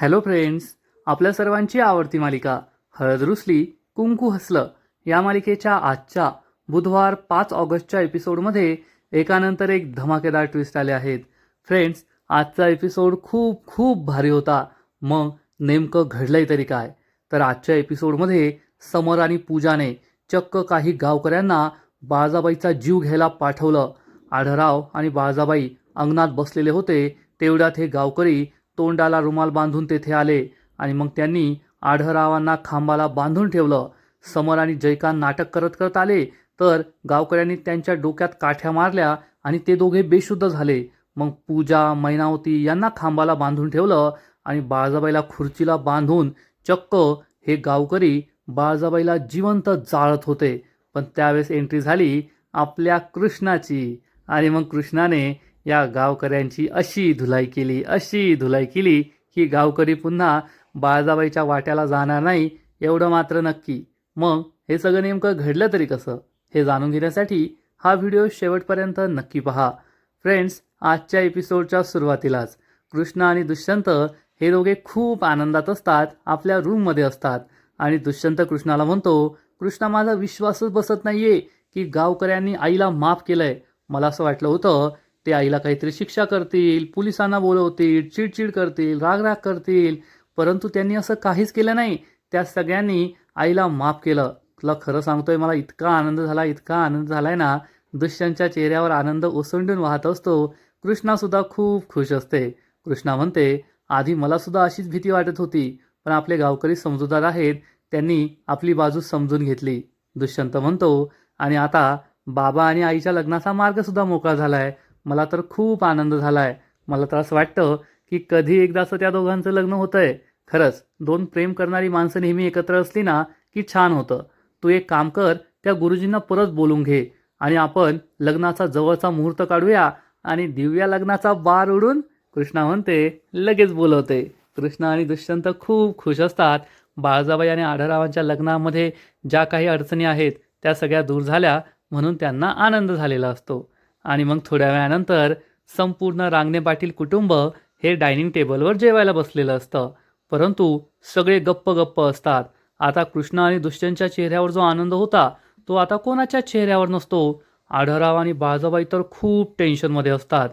Hello friends, आपल्या सर्वांची आवडती मालिका हळद रुसली कुंकू हसलं या मालिकेच्या आजच्या बुधवार 5 ऑगस्टच्या एपिसोडमध्ये एकानंतर एक धमाकेदार ट्विस्ट आले आहेत. फ्रेंड्स, आजचा एपिसोड खूप खूप भारी होता. मग नेमकं घडलंय तरी काय? तर आजच्या एपिसोडमध्ये समर आणि पूजाने चक्क काही गावकऱ्यांना बाळजाबाईचा जीव घ्यायला पाठवलं. आढराव आणि बाळजाबाई अंगणात बसलेले होते. तेवढ्यात हे गावकरी तोंडाला रुमाल बांधून तेथे आले आणि मग त्यांनी आढळरावांना खांबाला बांधून ठेवलं. समर आणि जयकांत नाटक करत करत आले तर गावकऱ्यांनी त्यांच्या डोक्यात काठ्या मारल्या आणि ते दोघे बेशुद्ध झाले. मग पूजा, मैनावती यांना खांबाला बांधून ठेवलं आणि बाळजाबाईला खुर्चीला बांधून चक्क हे गावकरी बाळजाबाईला जिवंत जाळत होते. पण त्यावेळेस एंट्री झाली आपल्या कृष्णाची आणि मग कृष्णाने या गावकऱ्यांची अशी धुलाई केली की गावकरी पुन्हा बाळजाबाईच्या वाट्याला जाणार नाही एवढं मात्र नक्की. मग हे सगळं नेमकं घडलं तरी कसं हे जाणून घेण्यासाठी हा व्हिडिओ शेवटपर्यंत नक्की पहा. फ्रेंड्स, आजच्या एपिसोडच्या सुरुवातीलाच कृष्ण आणि दुष्यंत हे दोघे खूप आनंदात असतात. आपल्या रूममध्ये असतात आणि दुष्यंत कृष्णाला म्हणतो, कृष्णा, माझा विश्वासच बसत नाहीये की गावकऱ्यांनी आईला माफ केलंय. मला असं वाटलं होतं ते आईला काहीतरी शिक्षा करतील, पोलिसांना बोलवतील, चिडचिड करतील, रागराग करतील, परंतु त्यांनी असं काहीच केलं नाही. त्या सगळ्यांनी आईला माफ केलं. तुला खरं सांगतोय, मला इतका आनंद झालाय ना. दुष्यंतच्या चेहऱ्यावर आनंद ओसंडून वाहत असतो. कृष्णासुद्धा खूप खुश असते. कृष्णा म्हणते, आधी मला सुद्धा अशीच भीती वाटत होती, पण आपले गावकरी समजूतदार आहेत, त्यांनी आपली बाजू समजून घेतली. दुष्यंत म्हणतो, आणि आता बाबा आणि आईच्या लग्नाचा मार्ग सुद्धा मोकळा झालाय. मला तर खूप आनंद झालाय. मला तर असं वाटतं की कधी एकदाचं त्या दोघांचं लग्न होतंय. खरंच दोन प्रेम करणारी माणसं नेहमी एकत्र असली ना की छान होतं. तू एक काम कर, त्या गुरुजींना परत बोलून घे आणि आपण लग्नाचा जवळचा मुहूर्त काढूया आणि दिव्या लग्नाचा बार उडून. कृष्णा म्हणते, लगेच बोलवते. कृष्ण आणि दुष्यंत खूप खुश असतात. बाळजाबाई आणि आढळरावांच्या लग्नामध्ये ज्या काही अडचणी आहेत त्या सगळ्या दूर झाल्या म्हणून त्यांना आनंद झालेला असतो. आणि मग थोड्या वेळानंतर संपूर्ण रांगणे पाटील कुटुंब हे डायनिंग टेबलवर जेवायला बसलेलं असतं. परंतु सगळे गप्प असतात. आता कृष्ण आणि दुष्यंतच्या चेहऱ्यावर जो आनंद होता तो आता कोणाच्या चेहऱ्यावर नसतो. आढळराव आणि बाळजाबाई तर खूप टेन्शनमध्ये असतात.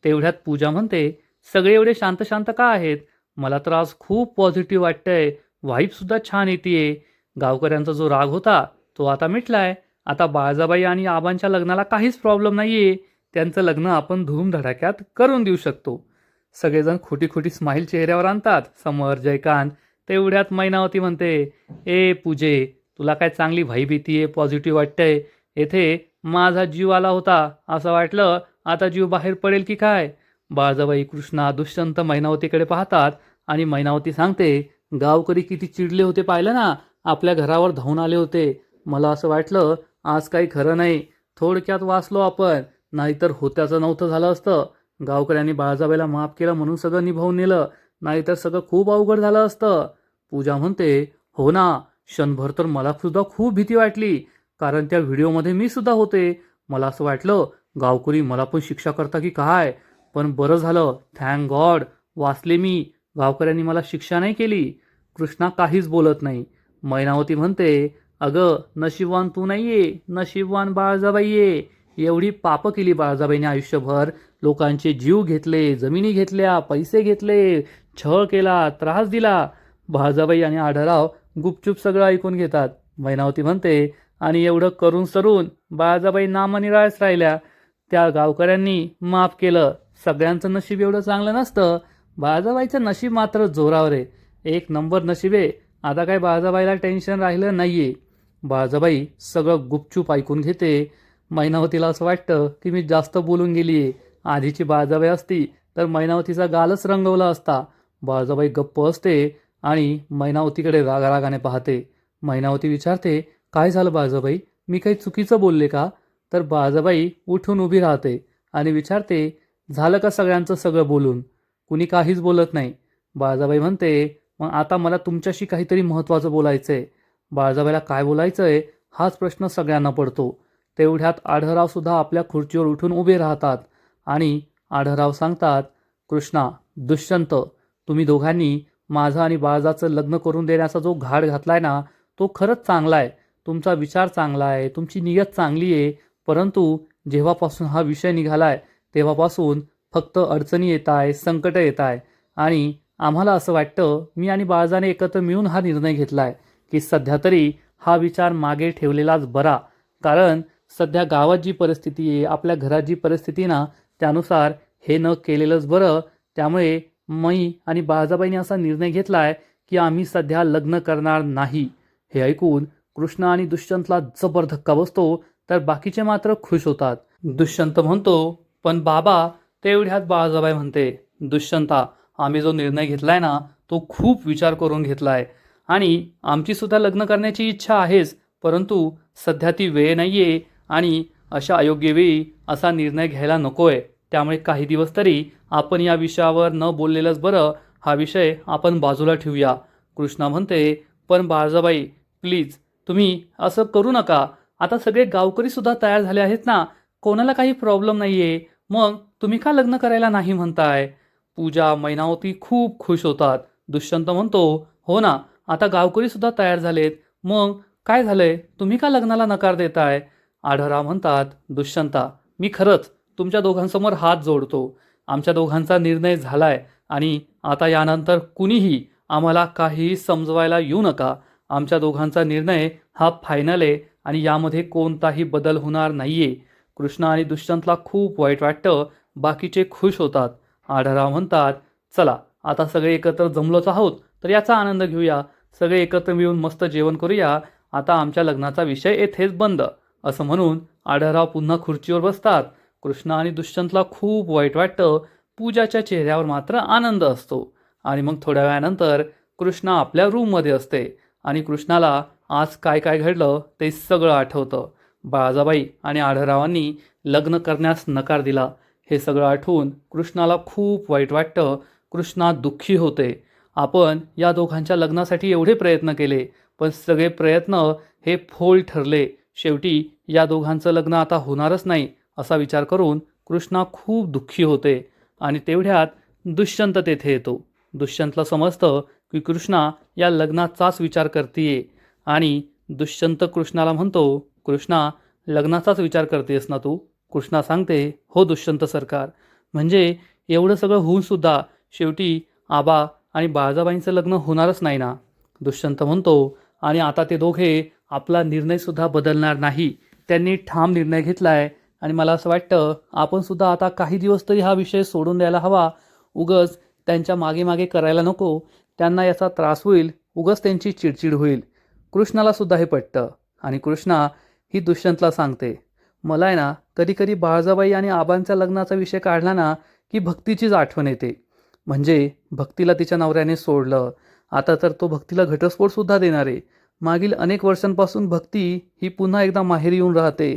तेवढ्यात पूजा म्हणते, सगळे एवढे शांत शांत का आहेत? मला तर आज खूप पॉझिटिव्ह वाटतंय. व्हाईबसुद्धा छान येतेय. गावकऱ्यांचा जो राग होता तो आता मिटलाय. आता बाळजाबाई आणि आबांच्या लग्नाला काहीच प्रॉब्लेम नाहीये. त्यांचं लग्न आपण धूमधडाक्यात करून देऊ शकतो. सगळेजण खोटी खोटी स्माईल चेहऱ्यावर आणतात. समर, जयकांत. तेवढ्यात मैनावती म्हणते, ए पूजे, तुला काय चांगली व्हाईब येतेय, पॉझिटिव्ह वाटतंय. येथे माझा जीव आला होता, असं वाटलं आता जीव बाहेर पडेल की काय? बाळजाबाई, कृष्णा, दुष्यंत मैनावतीकडे पाहतात आणि मैनावती सांगते, गावकरी किती चिडले होते पाहिलं ना, आपल्या घरावर धावून आले होते. मला असं वाटलं आज काही खरं नाही. थोडक्यात वाचलो आपण, नाहीतर होत्याचं नव्हतं झालं असतं. गावकऱ्यांनी बाळजाबाईला माफ केलं म्हणून सगळं निभावून नेलं, नाहीतर सगळं खूप अवघड झालं असतं. पूजा म्हणते, हो ना, क्षणभर तर मला सुद्धा खूप भीती वाटली, कारण त्या व्हिडिओमध्ये मी सुद्धा होते. मला असं वाटलं गावकरी मला पण शिक्षा करता की काय, पण बरं झालं, थँक गॉड, वाचले मी. गावकऱ्यांनी मला शिक्षा नाही केली. कृष्णा काहीच बोलत नाही. मैनावती म्हणते, अगं नशीबवान तू नाहीये, नशीबवान बाळजाबाई आहे. एवढी पापं केली बाळजाबाईने आयुष्यभर. लोकांचे जीव घेतले, जमिनी घेतल्या, पैसे घेतले, छळ केला, त्रास दिला. बाळजाबाई आणि आढळराव गुपचूप सगळं ऐकून घेतात. मैनावती म्हणते, आणि एवढं करून सरून बाळजाबाई नामनिराळच राहिल्या. त्या गावकऱ्यांनी माफ केलं. सगळ्यांचं नशीब एवढं चांगलं नसतं. बाळजाबाईचं नशीब मात्र जोरावर आहे. एक नंबर नशीब आहे. आता काय बाळजाबाईला टेन्शन राहिलं नाहीये. बाळजाबाई सगळं गुपचूप ऐकून घेते. मैनावतीला असं वाटतं की मी जास्त बोलून गेलीये. आधीची बाळजाबाई असती तर मैनावतीचा गालच रंगवला असता. बाळजाबाई गप्प असते आणि मैनावतीकडे रागारागाने पाहते. मैनावती विचारते, काय झालं बाळजाबाई, मी काही चुकीचं बोलले का? तर बाळजाबाई उठून उभी राहते आणि विचारते, झालं का सगळ्यांचं सगळं बोलून? कुणी काहीच बोलत नाही. बाळजाबाई म्हणते, मग आता मला तुमच्याशी काहीतरी महत्त्वाचं बोलायचंय. बाळजाबाईला काय बोलायचंय हाच प्रश्न सगळ्यांना पडतो. तेवढ्यात आढळराव सुद्धा आपल्या खुर्चीवर उठून उभे राहतात आणि आढळराव सांगतात, कृष्णा, दुष्यंत, तुम्ही दोघांनी माझं आणि बाळजाचं लग्न करून देण्याचा जो घाट घातलाय ना, तो खरंच चांगला आहे. तुमचा विचार चांगला आहे, तुमची नियत चांगली आहे. परंतु जेव्हापासून हा विषय निघालाय तेव्हापासून फक्त अडचणी येत आहे, संकटं येत आहे. आणि आम्हाला असं वाटतं, मी आणि बाळजाने एकत्र मिळून हा निर्णय घेतलाय की सध्या तरी हा विचार मागे ठेवलेलाच बरा. कारण सध्या गावात जी परिस्थिती आहे, आपल्या घरात जी परिस्थिती आहे ना, त्यानुसार हे न केलेलंच बरं. त्यामुळे मी आणि बाळजाबाईंनी असा निर्णय घेतलाय की आम्ही सध्या लग्न करणार नाही. हे ऐकून कृष्ण आणि दुष्यंतला जबर धक्का बसतो, तर बाकीचे मात्र खुश होतात. दुष्यंत म्हणतो, पण बाबा, तेवढ्यात बाळजाबाई म्हणते, दुष्यंता, आम्ही जो निर्णय घेतलाय ना, तो खूप विचार करून घेतलाय आणि आमची सुद्धा लग्न करण्याची इच्छा आहेच. परंतु सध्या ती वेळ नाहीये आणि अशा अयोग्य वेळी असा निर्णय घ्यायला नकोय. त्यामुळे काही दिवस तरी आपण या विषयावर न बोललेलंच बरं. हा विषय आपण बाजूला ठेवूया. कृष्णा म्हणते, पण बाळजाबाई, प्लीज तुम्ही असं करू नका. आता सगळे गावकरी सुद्धा तयार झाले आहेत ना, कोणाला काही प्रॉब्लेम नाहीये. मग तुम्ही का लग्न करायला नाही म्हणताय? पूजा, मैनावती खूप खुश होतात. दुष्यंत म्हणतो, हो ना, आता गावकरी सुद्धा तयार झालेत. मग काय झालंय, तुम्ही का लग्नाला नकार देताय? आढळराव म्हणतात, दुष्यंता, मी खरंच तुमच्या दोघांसमोर हात जोडतो. आमच्या दोघांचा निर्णय झालाय आणि आता यानंतर कुणीही आम्हाला काहीही समजवायला येऊ नका. आमच्या दोघांचा निर्णय हा फायनल आहे आणि यामध्ये कोणताही बदल होणार नाहीये. कृष्ण आणि दुष्यंतला खूप वाईट वाटतं. बाकीचे खुश होतात. आढळराव म्हणतात, चला आता सगळे एकत्र जमलोच आहोत तर याचा आनंद घेऊया. सगळे एकत्र मिळून मस्त जेवण करूया. आता आमच्या लग्नाचा विषय येथेच बंद. असं म्हणून आढळराव पुन्हा खुर्चीवर बसतात. कृष्ण आणि दुष्यंतला खूप वाईट वाटतं. पूजाच्या चेहऱ्यावर मात्र आनंद असतो. आणि मग थोड्या वेळानंतर कृष्णा आपल्या रूममध्ये असते आणि कृष्णाला आज काय काय घडलं ते सगळं आठवतं. बाळाजाबाई आणि आढळरावांनी लग्न करण्यास नकार दिला. हे सगळं आठवून कृष्णाला खूप वाईट वाटतं. कृष्णा दुःखी होते. आपण या दोघांच्या लग्नासाठी एवढे प्रयत्न केले, पण सगळे प्रयत्न हे फोल ठरले. शेवटी या दोघांचं लग्न आता होणारच नाही असा विचार करून कृष्णा खूप दुःखी होते. आणि तेवढ्यात दुष्यंत तेथे येतो. दुष्यंतला समजतं की कृष्णा या लग्नाचाच विचार करतीये आणि दुष्यंत कृष्णाला म्हणतो, कृष्णा, लग्नाचाच विचार करतेस ना तू? कृष्णा सांगते, हो दुष्यंत सरकार. म्हणजे एवढं सगळं होऊन सुद्धा शेवटी आबा आणि बाळजाबाईंचं लग्न होणारच नाही ना? दुष्यंत म्हणतो, आणि आता ते दोघे आपला निर्णयसुद्धा बदलणार नाही. त्यांनी ठाम निर्णय घेतलाय आणि मला असं वाटतं आपण सुद्धा आता काही दिवस तरी हा विषय सोडून द्यायला हवा. उगच त्यांच्या मागे मागे करायला नको. त्यांना याचा त्रास होईल, उगच त्यांची चिडचिड होईल. कृष्णाला सुद्धा हे पटतं आणि कृष्णा ही दुष्यंतला सांगते, मला आहे ना कधी कधी बाळजाबाई आणि आबांच्या लग्नाचा विषय काढला ना की भक्तीचीच आठवण येते. म्हणजे भक्तीला तिच्या नवऱ्याने सोडलं, आता तर तो भक्तीला घटस्फोटसुद्धा देणार आहे. मागील अनेक वर्षांपासून भक्ती ही पुन्हा एकदा माहेरी येऊन राहते.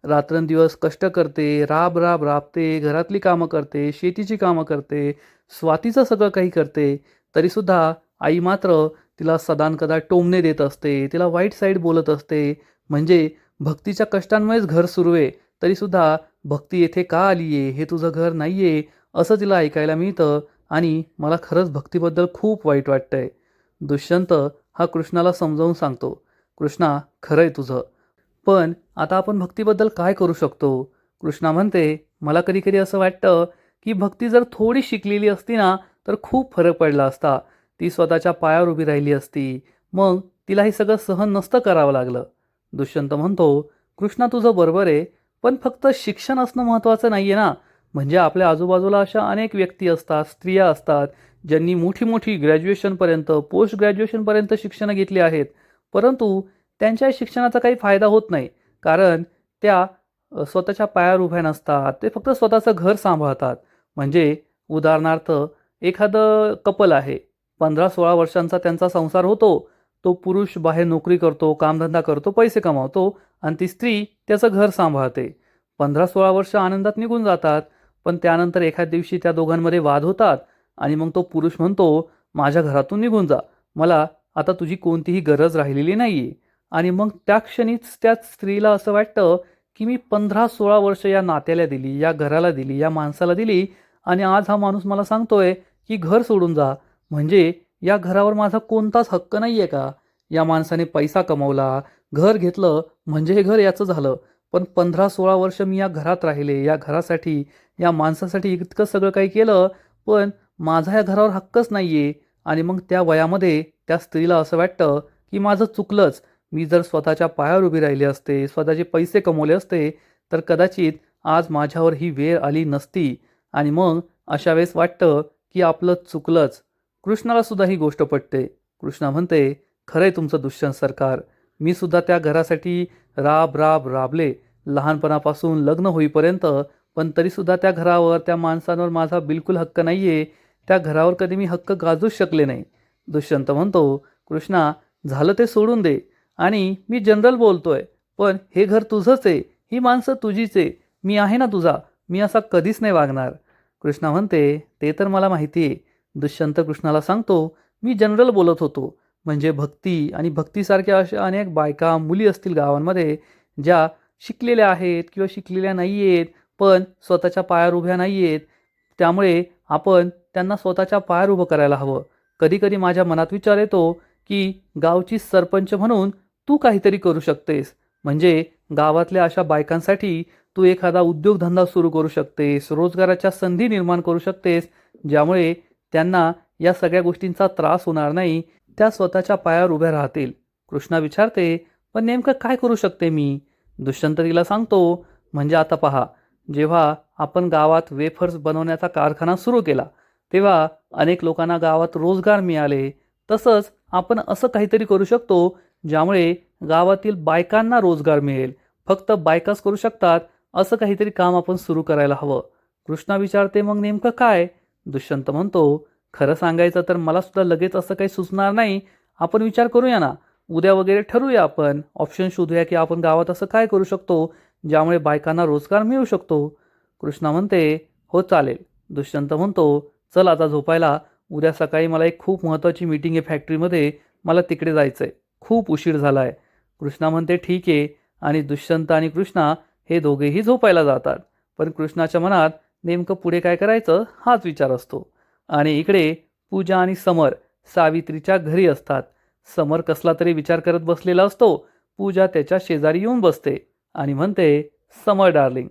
रात्रंदिवस कष्ट करते, राब राब राबते, घरातली कामं करते, शेतीची कामं करते, स्वातीचं सगळं काही करते. तरीसुद्धा आई मात्र तिला सदानकदा टोमणे देत असते, तिला वाईट साईड बोलत असते. म्हणजे भक्तीच्या कष्टांमुळेच घर सुरू आहे, तरीसुद्धा भक्ती येथे का आली आहे, हे तुझं घर नाही आहे, असं तिला ऐकायला मिळतं. आणि मला खरंच भक्तीबद्दल खूप वाईट वाटतंय. दुष्यंत हा कृष्णाला समजावून सांगतो, कृष्णा, खरं आहे तुझं, पण आता आपण भक्तीबद्दल काय करू शकतो? कृष्णा म्हणते, मला कधी कधी असं वाटतं की भक्ती जर थोडी शिकलेली असती ना तर खूप फरक पडला असता. ती स्वतःच्या पायावर उभी राहिली असती. मग तिला हे सगळं सहन नसतं करावं लागलं. दुष्यंत म्हणतो, कृष्णा तुझं बरोबर आहे, पण फक्त शिक्षण असणं महत्त्वाचं नाही आहे ना. म्हणजे आपल्या आजूबाजूला अशा अनेक व्यक्ती असतात, स्त्रिया असतात, ज्यांनी मोठी मोठी ग्रॅज्युएशनपर्यंत, पोस्ट ग्रॅज्युएशनपर्यंत शिक्षणं घेतली आहेत. परंतु त्यांच्या शिक्षणाचा काही फायदा होत नाही. कारण त्या स्वतःच्या पायावर उभ्या नसतात. ते फक्त स्वतःचं घर सांभाळतात. म्हणजे उदाहरणार्थ एखादं कपल आहे, 15-16 वर्षांचा त्यांचा संसार होतो. तो पुरुष बाहेर नोकरी करतो, कामधंदा करतो, पैसे कमावतो आणि ती स्त्री त्याचं घर सांभाळते. 15-16 वर्ष आनंदात निघून जातात. पण त्यानंतर एखाद्या दिवशी त्या दोघांमध्ये वाद होतात आणि मग तो पुरुष म्हणतो, माझ्या घरातून निघून जा, मला आता तुझी कोणतीही गरज राहिलेली नाही आहे. आणि मग त्या क्षणीच त्या स्त्रीला असं वाटतं की मी 15-16 वर्ष या नात्याला दिली, या घराला दिली, या माणसाला दिली आणि आज हा माणूस मला सांगतोय की घर सोडून जा. म्हणजे या घरावर माझा कोणताच हक्क नाही आहे का? या माणसाने पैसा कमवला, घर घेतलं म्हणजे हे घर याचं झालं. पण 15-16 वर्ष मी या घरात राहिले, या घरासाठी, या माणसासाठी इतकं सगळं काही केलं, पण माझा या घरावर हक्कच नाही आहे. आणि मग त्या वयामध्ये त्या स्त्रीला असं वाटतं की माझं चुकलंच. मी जर स्वतःच्या पायावर उभी राहिले असते, स्वतःचे पैसे कमवले असते, तर कदाचित आज माझ्यावर ही वेळ आली नसती. आणि मग अशा वेळेस वाटतं की आपलं चुकलंच. कृष्णाला सुद्धा ही गोष्ट पटते. कृष्णा म्हणते, खरंय तुमचं दुष्यंत सरकार. मी सुद्धा त्या घरासाठी राबले लहानपणापासून लग्न होईपर्यंत, पण तरीसुद्धा त्या घरावर, त्या माणसांवर माझा बिलकुल हक्क नाही आहे. त्या घरावर कधी मी हक्क गाजूच शकले नाही. दुष्यंत म्हणतो, कृष्णा झालं ते सोडून दे. आणि मी जनरल बोलतोय, पण हे घर तुझंच आहे, ही माणसं तुझीच आहे. मी आहे ना तुझा, मी असा कधीच नाही वागणार. कृष्णा म्हणते, ते तर मला माहिती आहे. दुष्यंत कृष्णाला सांगतो, मी जनरल बोलत होतो. म्हणजे भक्ती आणि भक्तीसारख्या अशा अनेक बायका, मुली असतील गावांमध्ये, ज्या शिकलेल्या आहेत किंवा शिकलेल्या नाही आहेत, पण स्वतःच्या पायावर उभ्या नाही आहेत. त्यामुळे आपण त्यांना स्वतःच्या पायावर उभं करायला हवं. कधीकधी माझ्या मनात विचार येतो की गावची सरपंच म्हणून तू काहीतरी करू शकतेस. म्हणजे गावातल्या अशा बायकांसाठी तू एखादा उद्योगधंदा सुरू करू शकतेस, रोजगाराच्या संधी निर्माण करू शकतेस, ज्यामुळे त्यांना या सगळ्या गोष्टींचा त्रास होणार नाही. त्या स्वतःच्या पायावर उभ्या राहतील. कृष्णा विचारते, पण नेमकं काय करू शकते मी? दुष्यंत तिला सांगतो, म्हणजे आता पहा, जेव्हा आपण गावात वेफर्स बनवण्याचा कारखाना सुरू केला, तेव्हा अनेक लोकांना गावात रोजगार मिळाले. तसंच आपण असं काहीतरी करू शकतो ज्यामुळे गावातील बायकांना रोजगार मिळेल. फक्त बायकाच करू शकतात असं काहीतरी काम आपण सुरू करायला हवं. कृष्णा विचारते, मग नेमकं काय? दुष्यंत म्हणतो, खरं सांगायचं तर मला सुद्धा लगेच असं काही सुचणार नाही. आपण विचार करूया ना, उद्या वगैरे ठरवूया, आपण ऑप्शन शोधूया की आपण गावात असं काय करू शकतो ज्यामुळे बायकांना रोजगार मिळू शकतो. कृष्णा म्हणते, हो चालेल. दुष्यंत म्हणतो, चल आता झोपायला. उद्या सकाळी मला एक खूप महत्त्वाची मीटिंग आहे फॅक्टरीमध्ये, मला तिकडे जायचं आहे. खूप उशीर झाला आहे. कृष्णा म्हणते, ठीक आहे. आणि दुष्यंत आणि कृष्णा हे दोघेही झोपायला जातात. पण कृष्णाच्या मनात नेमकं पुढे काय करायचं हाच विचार असतो. आणि इकडे पूजा आणि समर सावित्रीच्या घरी असतात. समर कसला तरी विचार करत बसलेला असतो. पूजा त्याच्या शेजारी येऊन बसते आणि म्हणते, समर डार्लिंग,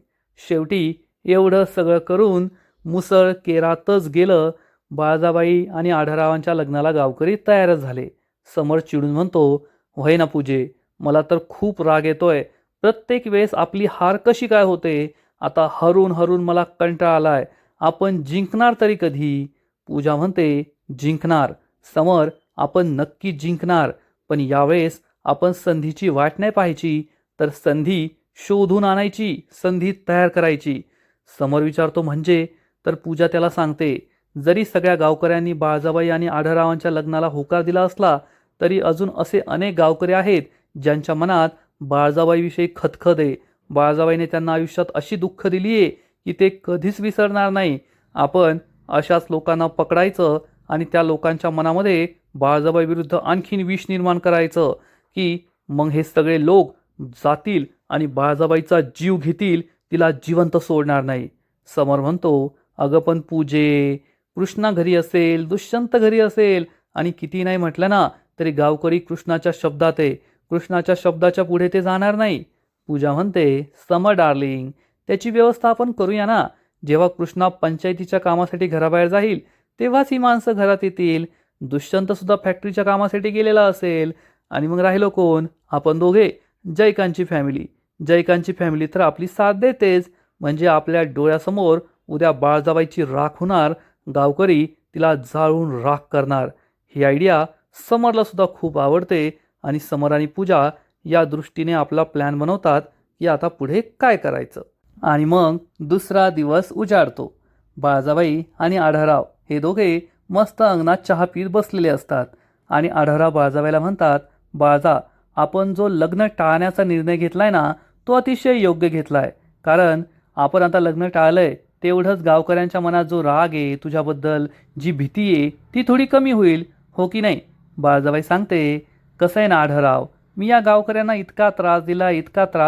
शेवटी एवढं सगळं करून मुसळ केरातच गेलं. बाळजाबाई आणि आढळरावांच्या लग्नाला गावकरी तयारच झाले. समर चिडून म्हणतो, होय ना पूजे, मला तर खूप राग येतोय. प्रत्येक वेळेस आपली हार कशी काय होते? आता हरून हरून मला कंटाळा आलाय. आपण जिंकणार तरी कधी? पूजा म्हणते, जिंकणार. समर, आपण नक्की जिंकणार. पण यावेळेस आपण संधीची वाट नाही पाहायची, तर संधी शोधून आणायची, संधी तयार करायची. समर विचारतो, म्हणजे? तर पूजा त्याला सांगते, जरी सगळ्या गावकऱ्यांनी बाळजाबाई आणि आढळरावांच्या लग्नाला होकार दिला असला, तरी अजून असे अनेक गावकरी आहेत ज्यांच्या मनात बाळजाबाईविषयी खदखद आहे. बाळजाबाईने त्यांना आयुष्यात अशी दुःख दिली आहे की ते कधीच विसरणार नाही. आपण अशाच लोकांना पकडायचं आणि त्या लोकांच्या मनामध्ये बाळजाबाई विरुद्ध आणखीन विष निर्माण करायचं, की मग हे सगळे लोक जातील आणि बाळजाबाईचा जीव घेतील, तिला जिवंत सोडणार नाही. समर म्हणतो, अगं पण पूजे, कृष्णा घरी असेल, दुष्यंत घरी असेल, आणि किती नाही म्हटलं ना तरी गावकरी कृष्णाच्या शब्दात आहे. कृष्णाच्या शब्दाच्या पुढे ते जाणार नाही. पूजा म्हणते, समर डार्लिंग, त्याची व्यवस्था आपण करूया ना. जेव्हा कृष्णा पंचायतीच्या कामासाठी घराबाहेर जाईल तेव्हाच ही माणसं घरात येतील. दुष्यंत सुद्धा फॅक्टरीच्या कामासाठी गेलेला असेल. आणि मग राहिलो कोण? आपण दोघे. जयकांची फॅमिली. जयकांची फॅमिली तर आपली साथ देतेच. म्हणजे आपल्या डोळ्यासमोर उद्या बाळजाबाईची राख होणार. गावकरी तिला जाळून राख करणार. ही आयडिया समरला सुद्धा खूप आवडते आणि समर आणि पूजा या दृष्टीने आपला प्लॅन बनवतात की आता पुढे काय करायचं. आणि मग दुसरा दिवस उजाडतो. बाळजाबाई आणि आढळराव हे दोघे मस्त अंगणात चहा पीत बसलेले असतात. आणि आढळराव बाळजाबाईला म्हणतात, बाळजा, आपण जो लग्न टाळण्याचा निर्णय घेतलाय ना, तो अतिशय योग्य घेतलाय. कारण आपण आता लग्न टाळलंय तेवढंच गावकऱ्यांच्या मनात जो राग आहे तुझ्याबद्दल, जी भीती आहे, ती थोडी कमी होईल, हो की नाही? बाळजाबाई सांगते, कसं आहे ना आढळराव, मी या गावकऱ्यांना इतका त्रास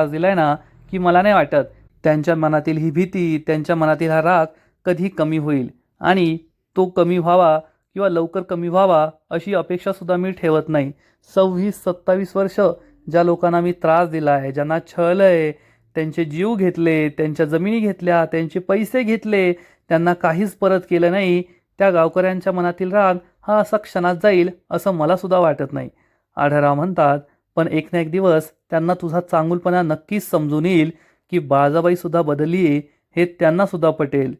दिलाय ना, की मला नाही वाटत त्यांच्या मनातील ही भीती, त्यांच्या मनातील हा राग कधी कमी होईल. आणि तो कमी व्हावा किंवा लवकर कमी व्हावा अशी अपेक्षासुद्धा मी ठेवत नाही. 26-27 वर्ष ज्या लोकांना मी त्रास दिला आहे, ज्यांना छळलं आहे, त्यांचे जीव घेतले, त्यांच्या जमिनी घेतल्या, त्यांचे पैसे घेतले, त्यांना काहीच परत केलं नाही, त्या गावकऱ्यांच्या मनातील राग हा असा क्षणात जाईल असं मलासुद्धा वाटत नाही. आढळराव म्हणतात, पण एक ना एक दिवस त्यांना तुझा चांगुलपणा नक्कीच समजून येईल की बाळजाबाईसुद्धा बदलली आहे हे त्यांनासुद्धा पटेल.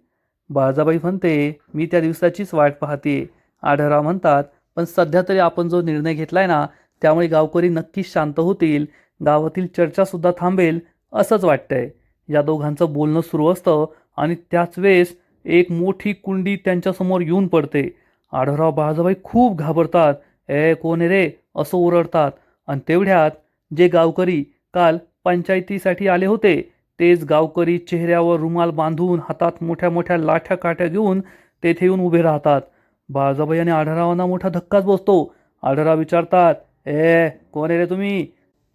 बाळजाबाई म्हणते, मी त्या दिवसाचीच वाट पाहते. आढळराव म्हणतात, पण सध्या तरी आपण जो निर्णय घेतलाय ना त्यामुळे गावकरी नक्कीच शांत होतील, गावातील चर्चासुद्धा थांबेल असंच वाटतंय. या दोघांचं बोलणं सुरू असतं आणि त्याच वेळेस एक मोठी कुंडी त्यांच्यासमोर येऊन पडते. आढळराव बाळजाबाई खूप घाबरतात. ए कोण आहे रे असं ओरडतात. आणि तेवढ्यात जे गावकरी काल पंचायतीसाठी आले होते तेच गावकरी चेहऱ्यावर रुमाल बांधून हातात मोठ्या मोठ्या लाठ्या काठ्या घेऊन तेथे येऊन उभे राहतात. बाळजाबाई आणि आढळरावांना मोठा धक्काच बसतो. आढळराव विचारतात, ए कोण आहे रे तुम्ही?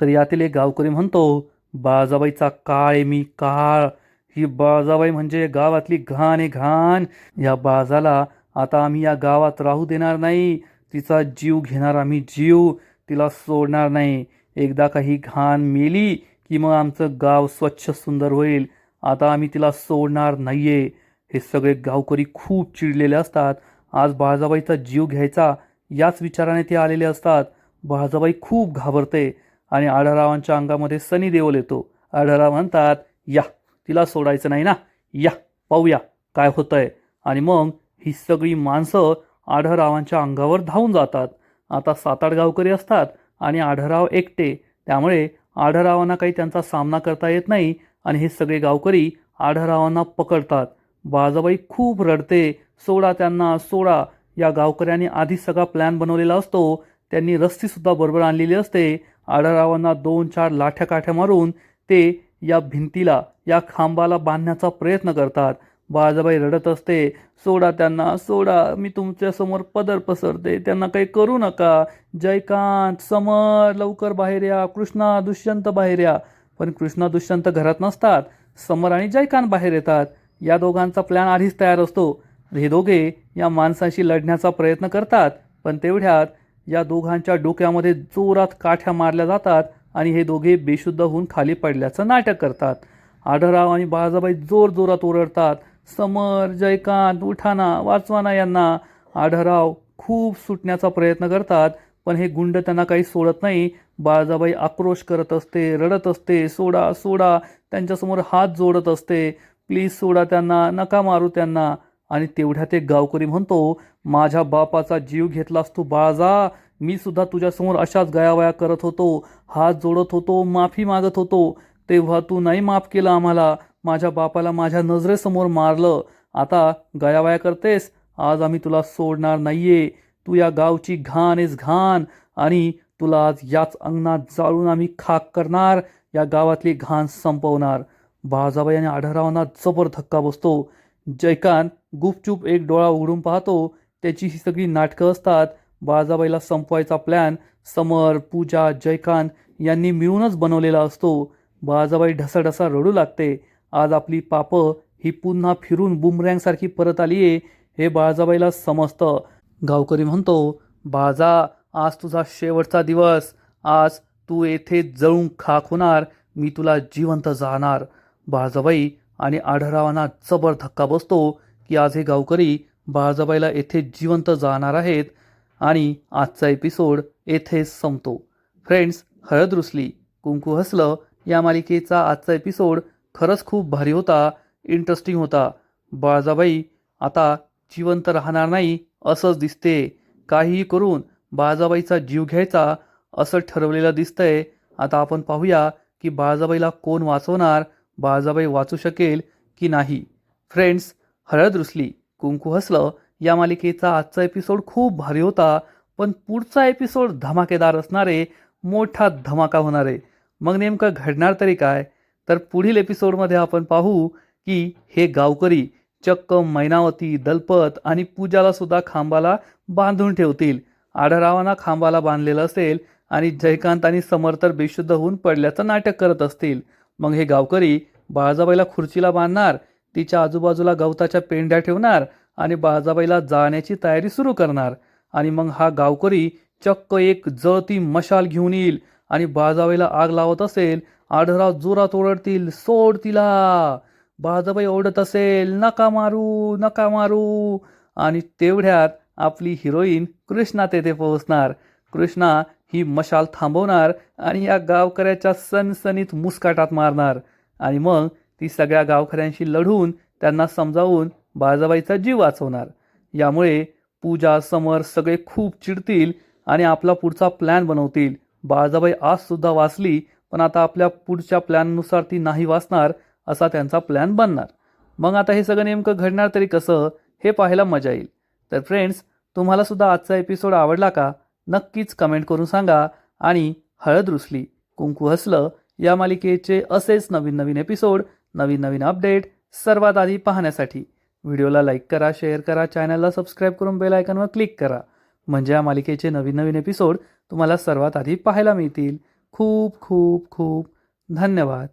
तर यातील एक गावकरी म्हणतो, बाळजाबाईचा काळ आहे मी, काळ. ही बाळजाबाई म्हणजे गावातली घाण आहे, घाण. या बाळजाला आता आम्ही या गावात राहू देणार नाही. तिचा जीव घेणार आम्ही, जीव. तिला सोडणार नाही. एकदा काही घाण मेली की मग आमचं गाव स्वच्छ सुंदर होईल. आता आम्ही तिला सोडणार नाहीये. हे सगळे गावकरी खूप चिडलेले असतात. आज बाळजाबाईचा जीव घ्यायचा याच विचाराने ते आलेले असतात. बाळजाबाई खूप घाबरते आणि आढळरावांच्या अंगामध्ये सनी देओल येतो. आढळराव म्हणतात, या तिला सोडायचं नाही ना, या पाहूया काय होतंय. आणि मग ही सगळी माणसं आढळरावांच्या अंगावर धावून जातात. आता 7-8 गावकरी असतात आणि आढळराव एकटे, त्यामुळे आढळरावांना काही त्यांचा सामना करता येत नाही आणि हे सगळे गावकरी आढळरावांना पकडतात. बाळजाबाई खूप रडते, सोडा त्यांना, सोडा. या गावकऱ्यांनी आधी सगळा प्लॅन बनवलेला असतो. त्यांनी रस्सीसुद्धा बरोबर आणलेली असते. आढळरावांना 2-4 लाठ्या काठ्या मारून ते या भिंतीला, या खांबाला बांधण्याचा प्रयत्न करतात. बाळजाबाई रडत असते, सोडा त्यांना, सोडा. मी तुमच्यासमोर पदर पसरते, त्यांना काही करू नका. जयकांत, समर लवकर बाहेर या. कृष्णा, दुष्यंत बाहेर या. पण कृष्णा, दुष्यंत घरात नसतात. समर आणि जयकांत बाहेर येतात. या दोघांचा प्लॅन आधीच तयार असतो. हे दोघे या माणसाशी लढण्याचा प्रयत्न करतात. पण तेवढ्यात या दोघांच्या डोक्यामध्ये जोरात काठ्या मारल्या जातात आणि हे दोघे बेशुद्ध होऊन खाली पडल्याचं नाटक करतात. आढळराव आणि बाळजाबाई जोर जोरात ओरडतात, समर, जयकांत, उठाना, वाचवाना यांना. आढळराव खूप सुटण्याचा प्रयत्न करतात पण हे गुंड त्यांना काही सोडत नाही. बाळजाबाई आक्रोश करत असते, रडत असते, सोडा, सोडा. त्यांच्यासमोर हात जोडत असते, प्लीज सोडा त्यांना, नका मारू त्यांना. आणि तेवढ्यात एक गावकरी म्हणतो, माझ्या बापाचा जीव घेतलास तू बाळजा. मी सुद्धा तुझ्यासमोर अशाच गयावया करत होतो, हात जोडत होतो, माफी मागत होतो. तेव्हा तू नाही माफ केलं आम्हाला. माझ्या बापाला माझ्या नजरेसमोर मारलं. आता गयावया करतेस. आज आम्ही तुला सोडणार नाहीये. तू या गावची घाण आहेस, घाण. आणि तुला आज याच अंगणात जाळून आम्ही खाक करणार. या गावातली घाण संपवणार. बाळजाबाई आणि आढळरावांना जबर धक्का बसतो. जयकांत गुपचूप एक डोळा उघडून पाहतो. त्याची ही सगळी नाटकं असतात. बाळजाबाईला संपवायचा प्लॅन समर, पूजा, जयकांत यांनी मिळूनच बनवलेला असतो. बाळजाबाई ढसाढसा रडू लागते. आज आपली पापं ही पुन्हा फिरून बुमरँगसारखी परत आली आहे हे बाळजाबाईला समजतं. गावकरी म्हणतो, बाळजा, आज तुझा शेवटचा दिवस. आज तू येथे जळून खाक होणार. मी तुला जिवंत जाणार. बाळजाबाई आणि आढळरावांना जबर धक्का बसतो की आज हे गावकरी बाळजाबाईला येथे जिवंत जाणार आहेत. आणि आजचा एपिसोड येथेच संपतो. फ्रेंड्स, हळद रुसली, कुंकू हसलं या मालिकेचा आजचा एपिसोड खरंच खूप भारी होता, इंटरेस्टिंग होता. बाळजाबाई आता जिवंत राहणार नाही असंच दिसते. काहीही करून बाळजाबाईचा जीव घ्यायचा असं ठरवलेलं दिसतंय. आता आपण पाहूया की बाळजाबाईला कोण वाचवणार, बाळजाबाई वाचू शकेल की नाही. फ्रेंड्स, हळद रुसली, कुंकू हसलं या मालिकेचा आजचा एपिसोड खूप भारी होता. पण पुढचा एपिसोड धमाकेदार असणार आहे, मोठा धमाका होणार आहे. मग नेमकं घडणार तरी काय? तर पुढील एपिसोडमध्ये आपण पाहू की हे गावकरी चक्क मैनावती, दलपत आणि पूजाला सुद्धा खांबाला बांधून ठेवतील. आढळरावांना खांबाला बांधलेलं असेल आणि जयकांत आणि समर तर बेशुद्ध होऊन पडल्याचं नाटक करत असतील. मग हे गावकरी बाळजाबाईला खुर्चीला बांधणार, तिच्या आजूबाजूला गवताच्या पेंड्या ठेवणार आणि बाळजाबाईला जाळण्याची तयारी सुरू करणार. आणि मग हा गावकरी चक्क एक जळती मशाल घेऊन येईल आणि बाळजाबाईला आग लावत असेल. आढळराव जोरात ओरडतील, सोड तिला. बाळजाबाई ओरडत असेल, नका मारू नका मारू. आणि तेवढ्यात आपली हिरोईन कृष्णा तेथे पोहोचणार. कृष्णा ही मशाल थांबवणार आणि या गावकऱ्याच्या सनसनीत मुस्काटात मारणार. आणि मग ती सगळ्या गावकऱ्यांशी लढून त्यांना समजावून बाळजाबाईचा जीव वाचवणार. यामुळे पूजा, समर सगळे खूप चिडतील आणि आपला पुढचा प्लॅन बनवतील. बाळजाबाई आज सुद्धा वाचली, पण आता आपल्या पुढच्या प्लॅननुसार ती नाही वाचणार असा त्यांचा प्लॅन बनणार. मग आता हे सगळं नेमकं घडणार तरी कसं हे पाहायला मजा येईल. तर फ्रेंड्स, तुम्हाला सुद्धा आजचा एपिसोड आवडला का? नक्कीच कमेंट करून सांगा. आणि हळद रुसली कुंकू हसलं या मालिकेचे असेच नवीन नवीन एपिसोड, नवीन नवीन अपडेट सर्वात आधी पाहण्यासाठी व्हिडिओला लाईक करा, शेअर करा, चॅनलला सबस्क्राईब करून बेल आयकॉनवर क्लिक करा. म्हणजे या मालिकेचे नवीन नवीन एपिसोड तुम्हाला सर्वात आधी पाहायला मिळतील. खूप खूप खूप धन्यवाद.